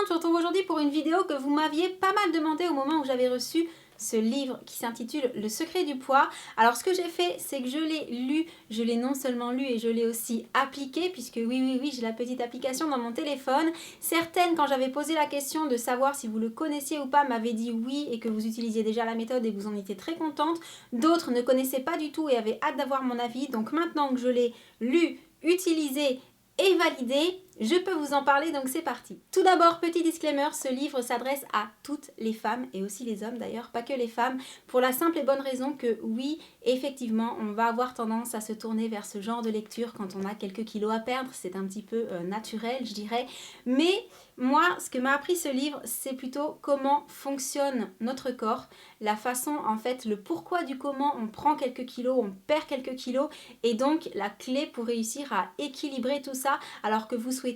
monde, je vous retrouve aujourd'hui pour une vidéo que vous m'aviez pas mal demandé au moment où j'avais reçu ce livre qui s'intitule Le secret du poids. Alors ce que j'ai fait, c'est que je l'ai lu, je l'ai non seulement lu et je l'ai aussi appliqué, puisque oui, j'ai la petite application dans mon téléphone. Certaines, quand j'avais posé la question de savoir si vous le connaissiez ou pas, m'avaient dit oui et que vous utilisiez déjà la méthode et vous en étiez très contente. D'autres ne connaissaient pas du tout et avaient hâte d'avoir mon avis. Donc maintenant que je l'ai lu, utilisé et validé, je peux vous en parler, donc c'est parti. Tout d'abord, petit disclaimer, ce livre s'adresse à toutes les femmes et aussi les hommes d'ailleurs, pas que les femmes, pour la simple et bonne raison que oui, effectivement, on va avoir tendance à se tourner vers ce genre de lecture quand on a quelques kilos à perdre, c'est un petit peu naturel, je dirais, mais moi, ce que m'a appris ce livre, c'est plutôt comment fonctionne notre corps, la façon, en fait, le pourquoi du comment on prend quelques kilos, on perd quelques kilos, et donc la clé pour réussir à équilibrer tout ça, alors que vous souhaitiez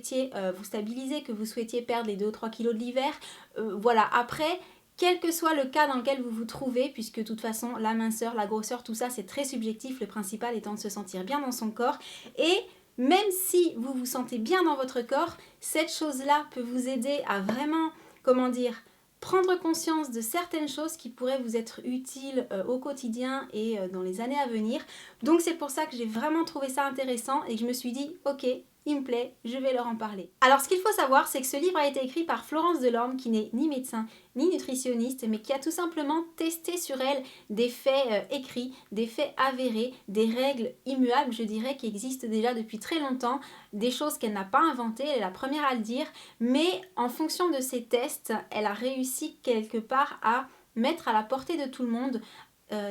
vous stabiliser, que vous souhaitiez perdre les 2 ou 3 kilos de l'hiver. Voilà, après, quel que soit le cas dans lequel vous vous trouvez, puisque de toute façon, la minceur, la grosseur, tout ça, c'est très subjectif, le principal étant de se sentir bien dans son corps, et même si vous vous sentez bien dans votre corps, cette chose-là peut vous aider à vraiment, comment dire, prendre conscience de certaines choses qui pourraient vous être utiles au quotidien et dans les années à venir. Donc c'est pour ça que j'ai vraiment trouvé ça intéressant et que je me suis dit, ok, il me plaît, je vais leur en parler. Alors ce qu'il faut savoir, c'est que ce livre a été écrit par Florence Delorme, qui n'est ni médecin ni nutritionniste, mais qui a tout simplement testé sur elle des faits écrits, des faits avérés, des règles immuables, je dirais, qui existent déjà depuis très longtemps, des choses qu'elle n'a pas inventées, elle est la première à le dire, mais en fonction de ces tests, elle a réussi quelque part à mettre à la portée de tout le monde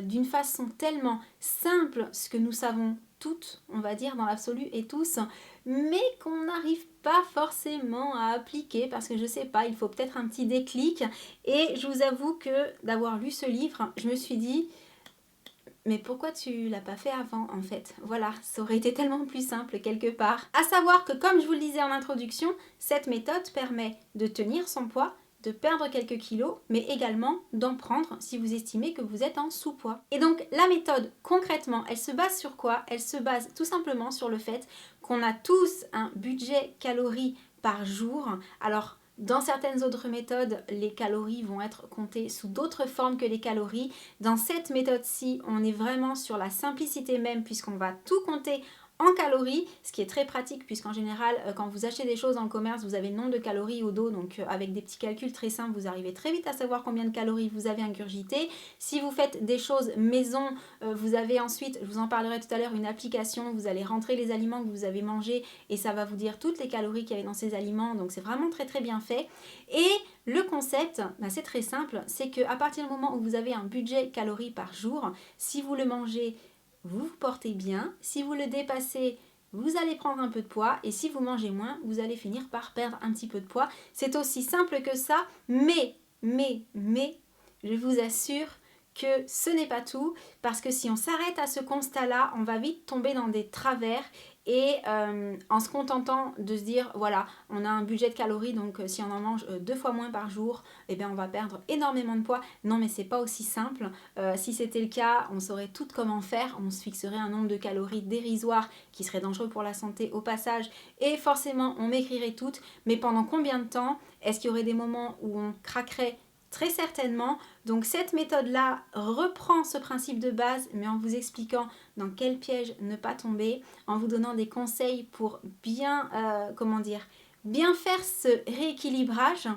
d'une façon tellement simple, ce que nous savons toutes, on va dire dans l'absolu et tous, mais qu'on n'arrive pas forcément à appliquer parce que je sais pas, il faut peut-être un petit déclic. Et je vous avoue que d'avoir lu ce livre, je me suis dit, mais pourquoi tu l'as pas fait avant en fait? Voilà, ça aurait été tellement plus simple quelque part. À savoir que comme je vous le disais en introduction, cette méthode permet de tenir son poids, de perdre quelques kilos, mais également d'en prendre si vous estimez que vous êtes en sous-poids. Et donc la méthode, concrètement, elle se base sur quoi? Elle se base tout simplement sur le fait qu'on a tous un budget calories par jour. Alors, dans certaines autres méthodes, les calories vont être comptées sous d'autres formes que les calories. Dans cette méthode-ci, on est vraiment sur la simplicité même puisqu'on va tout compter en calories, ce qui est très pratique puisqu'en général, quand vous achetez des choses dans le commerce, vous avez le nombre de calories au dos, donc avec des petits calculs très simples, vous arrivez très vite à savoir combien de calories vous avez ingurgité. Si vous faites des choses maison, vous avez ensuite, je vous en parlerai tout à l'heure, une application, vous allez rentrer les aliments que vous avez mangés et ça va vous dire toutes les calories qu'il y avait dans ces aliments, donc c'est vraiment très très bien fait. Et le concept, c'est très simple, c'est qu'à partir du moment où vous avez un budget calories par jour, si vous le mangez, vous vous portez bien. Si vous le dépassez, vous allez prendre un peu de poids. Et si vous mangez moins, vous allez finir par perdre un petit peu de poids. C'est aussi simple que ça. Mais, je vous assure que ce n'est pas tout. Parce que si on s'arrête à ce constat-là, on va vite tomber dans des travers. Et en se contentant de se dire, voilà, on a un budget de calories, donc si on en mange 2 fois moins par jour, eh bien on va perdre énormément de poids. Non, mais c'est pas aussi simple. Si c'était le cas, on saurait tout comment faire. On se fixerait un nombre de calories dérisoire qui serait dangereux pour la santé au passage. Et forcément, on m'écrirait toutes. Mais pendant combien de temps? Est-ce qu'il y aurait des moments où on craquerait? Très certainement. Donc cette méthode-là reprend ce principe de base, mais en vous expliquant dans quel piège ne pas tomber, en vous donnant des conseils pour bien, bien faire ce rééquilibrage,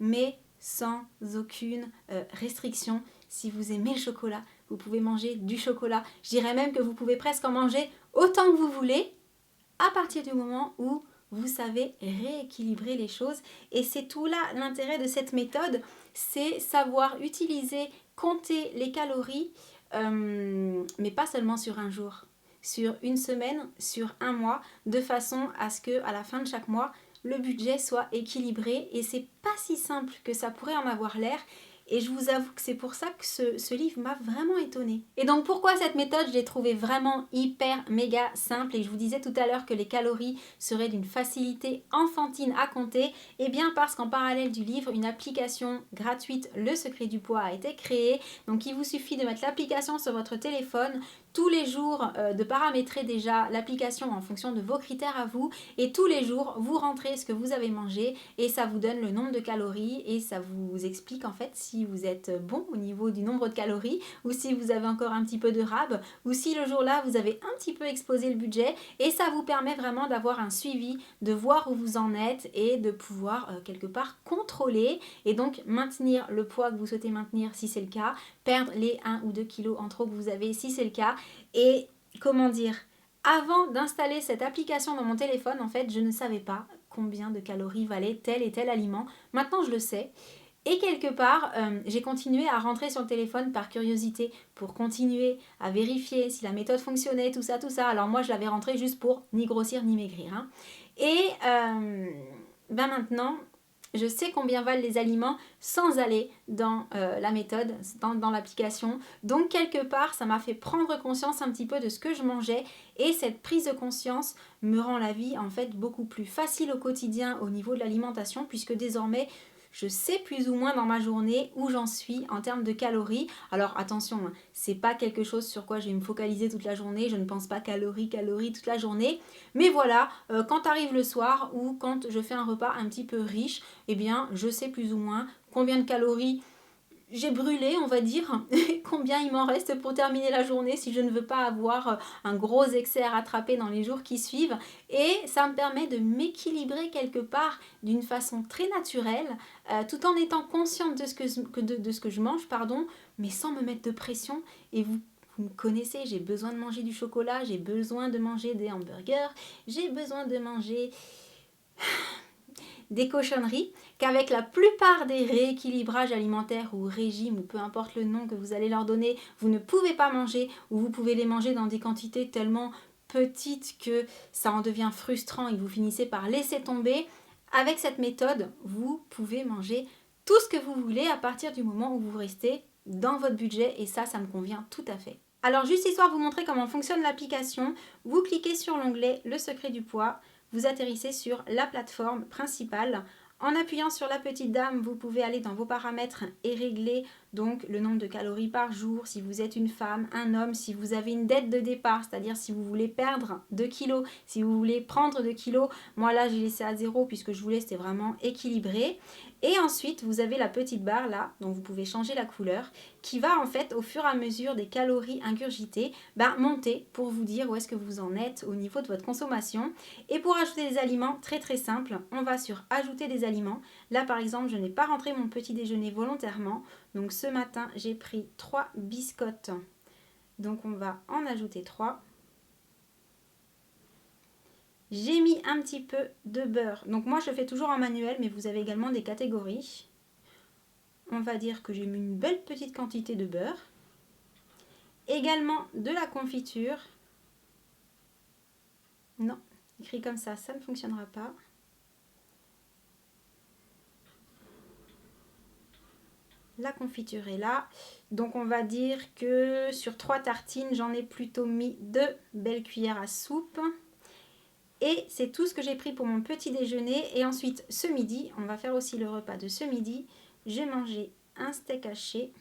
mais sans aucune restriction. Si vous aimez le chocolat, vous pouvez manger du chocolat. Je dirais même que vous pouvez presque en manger autant que vous voulez, à partir du moment où vous savez rééquilibrer les choses. Et c'est tout là l'intérêt de cette méthode, c'est savoir utiliser, compter les calories, mais pas seulement sur un jour, sur une semaine, sur un mois, de façon à ce qu'à la fin de chaque mois, le budget soit équilibré. Et c'est pas si simple que ça pourrait en avoir l'air. Et je vous avoue que c'est pour ça que ce livre m'a vraiment étonnée. Et donc pourquoi cette méthode, je l'ai trouvée vraiment hyper méga simple. Et je vous disais tout à l'heure que les calories seraient d'une facilité enfantine à compter. Et bien parce qu'en parallèle du livre, une application gratuite, Le secret du poids, a été créée. Donc il vous suffit de mettre l'application sur votre téléphone. tous les jours de paramétrer déjà l'application en fonction de vos critères à vous et tous les jours vous rentrez ce que vous avez mangé et ça vous donne le nombre de calories et ça vous explique en fait si vous êtes bon au niveau du nombre de calories ou si vous avez encore un petit peu de rab ou si le jour-là vous avez un petit peu explosé le budget et ça vous permet vraiment d'avoir un suivi, de voir où vous en êtes et de pouvoir quelque part contrôler et donc maintenir le poids que vous souhaitez maintenir si c'est le cas, perdre les 1 ou 2 kilos en trop que vous avez si c'est le cas. Et comment dire, avant d'installer cette application dans mon téléphone, en fait, je ne savais pas combien de calories valait tel et tel aliment. Maintenant, je le sais. Et quelque part, j'ai continué à rentrer sur le téléphone par curiosité pour continuer à vérifier si la méthode fonctionnait, tout ça, tout ça. Alors moi, je l'avais rentré juste pour ni grossir ni maigrir. Hein. Et maintenant, je sais combien valent les aliments sans aller dans la méthode, dans l'application. Donc quelque part, ça m'a fait prendre conscience un petit peu de ce que je mangeais et cette prise de conscience me rend la vie en fait beaucoup plus facile au quotidien au niveau de l'alimentation puisque désormais, je sais plus ou moins dans ma journée où j'en suis en termes de calories. Alors attention, hein, c'est pas quelque chose sur quoi je vais me focaliser toute la journée. Je ne pense pas calories toute la journée. Mais voilà, quand arrive le soir ou quand je fais un repas un petit peu riche, eh bien je sais plus ou moins combien de calories j'ai brûlé, on va dire, combien il m'en reste pour terminer la journée si je ne veux pas avoir un gros excès à rattraper dans les jours qui suivent. Et ça me permet de m'équilibrer quelque part d'une façon très naturelle, tout en étant consciente de ce que je mange, mais sans me mettre de pression. Et vous me connaissez, j'ai besoin de manger du chocolat, j'ai besoin de manger des hamburgers, j'ai besoin de manger des cochonneries qu'avec la plupart des rééquilibrages alimentaires ou régimes ou peu importe le nom que vous allez leur donner, vous ne pouvez pas manger ou vous pouvez les manger dans des quantités tellement petites que ça en devient frustrant et que vous finissez par laisser tomber. Avec cette méthode, vous pouvez manger tout ce que vous voulez à partir du moment où vous restez dans votre budget et ça me convient tout à fait. Alors juste histoire de vous montrer comment fonctionne l'application, vous cliquez sur l'onglet Le secret du poids. Vous atterrissez sur la plateforme principale. En appuyant sur la petite dame, vous pouvez aller dans vos paramètres et régler donc le nombre de calories par jour, si vous êtes une femme, un homme, si vous avez une dette de départ, c'est-à-dire si vous voulez perdre 2 kilos, si vous voulez prendre 2 kilos. Moi là, j'ai laissé à 0 puisque je voulais, c'était vraiment équilibré. Et ensuite, vous avez la petite barre là, dont vous pouvez changer la couleur, qui va en fait, au fur et à mesure des calories ingurgitées, monter pour vous dire où est-ce que vous en êtes au niveau de votre consommation. Et pour ajouter des aliments, très très simple, on va sur ajouter des aliments. Là par exemple, je n'ai pas rentré mon petit déjeuner volontairement. Donc ce matin, j'ai pris 3 biscottes. Donc on va en ajouter 3. J'ai mis un petit peu de beurre. Donc moi je fais toujours en manuel, mais vous avez également des catégories. On va dire que j'ai mis une belle petite quantité de beurre. Également de la confiture. Non, écrit comme ça ne fonctionnera pas. La confiture est là. Donc on va dire que sur 3 tartines, j'en ai plutôt mis 2 belles cuillères à soupe. Et c'est tout ce que j'ai pris pour mon petit déjeuner. Et ensuite, ce midi, on va faire aussi le repas de ce midi. J'ai mangé un steak haché.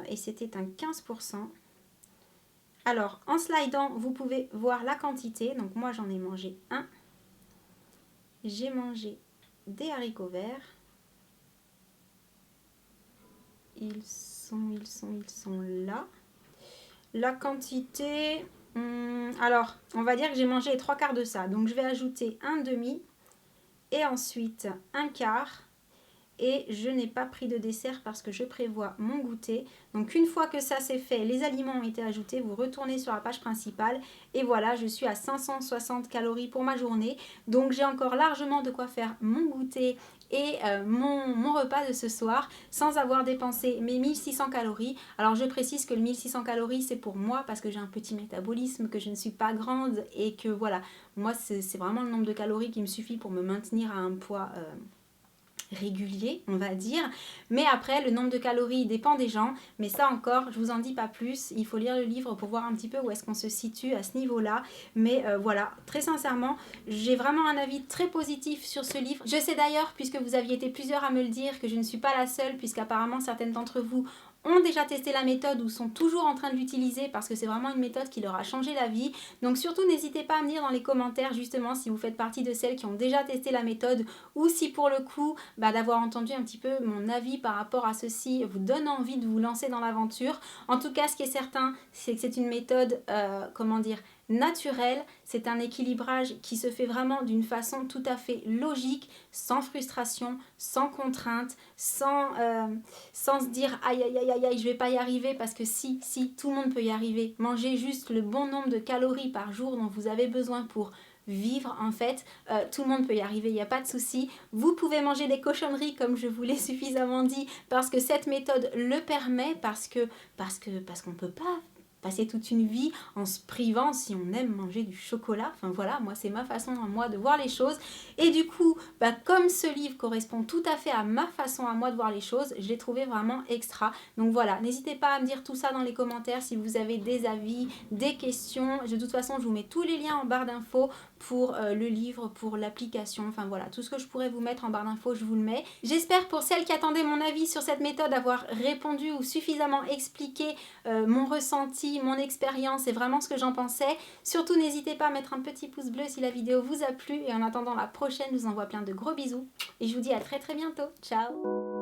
Et c'était un 15%. Alors, en slidant, vous pouvez voir la quantité. Donc moi, j'en ai mangé un. J'ai mangé des haricots verts. Ils sont là. La quantité... alors, on va dire que j'ai mangé les 3/4 de ça. Donc, je vais ajouter un demi et ensuite un quart. Et je n'ai pas pris de dessert parce que je prévois mon goûter. Donc une fois que ça c'est fait, les aliments ont été ajoutés, vous retournez sur la page principale et voilà, je suis à 560 calories pour ma journée. Donc j'ai encore largement de quoi faire mon goûter et mon repas de ce soir sans avoir dépensé mes 1600 calories. Alors je précise que le 1600 calories c'est pour moi parce que j'ai un petit métabolisme, que je ne suis pas grande et que voilà, moi c'est vraiment le nombre de calories qui me suffit pour me maintenir à un poids régulier, on va dire. Mais après, le nombre de calories dépend des gens. Mais ça encore, je vous en dis pas plus. Il faut lire le livre pour voir un petit peu où est-ce qu'on se situe à ce niveau-là. Mais voilà, très sincèrement, j'ai vraiment un avis très positif sur ce livre. Je sais d'ailleurs, puisque vous aviez été plusieurs à me le dire, que je ne suis pas la seule, puisqu'apparemment certaines d'entre vous ont déjà testé la méthode ou sont toujours en train de l'utiliser parce que c'est vraiment une méthode qui leur a changé la vie. Donc surtout n'hésitez pas à me dire dans les commentaires justement si vous faites partie de celles qui ont déjà testé la méthode ou si pour le coup d'avoir entendu un petit peu mon avis par rapport à ceci vous donne envie de vous lancer dans l'aventure. En tout cas, ce qui est certain, c'est que c'est une méthode, comment dire, naturelle. C'est un équilibrage qui se fait vraiment d'une façon tout à fait logique, sans frustration, sans contrainte, sans se dire aïe aïe aïe aïe aïe je vais pas y arriver, parce que si tout le monde peut y arriver. Mangez juste le bon nombre de calories par jour dont vous avez besoin pour vivre en fait, tout le monde peut y arriver, il n'y a pas de souci. Vous pouvez manger des cochonneries comme je vous l'ai suffisamment dit parce que cette méthode le permet, parce qu'on ne peut pas passer toute une vie en se privant si on aime manger du chocolat. Enfin voilà, moi c'est ma façon à moi de voir les choses. Et du coup, comme ce livre correspond tout à fait à ma façon à moi de voir les choses, je l'ai trouvé vraiment extra. Donc voilà, n'hésitez pas à me dire tout ça dans les commentaires si vous avez des avis, des questions. De toute façon, je vous mets tous les liens en barre d'infos pour le livre, pour l'application. Enfin voilà, tout ce que je pourrais vous mettre en barre d'infos, je vous le mets. J'espère pour celles qui attendaient mon avis sur cette méthode avoir répondu ou suffisamment expliqué mon ressenti, mon expérience et vraiment ce que j'en pensais. Surtout n'hésitez pas à mettre un petit pouce bleu si la vidéo vous a plu et en attendant la prochaine, je vous envoie plein de gros bisous et je vous dis à très bientôt. Ciao.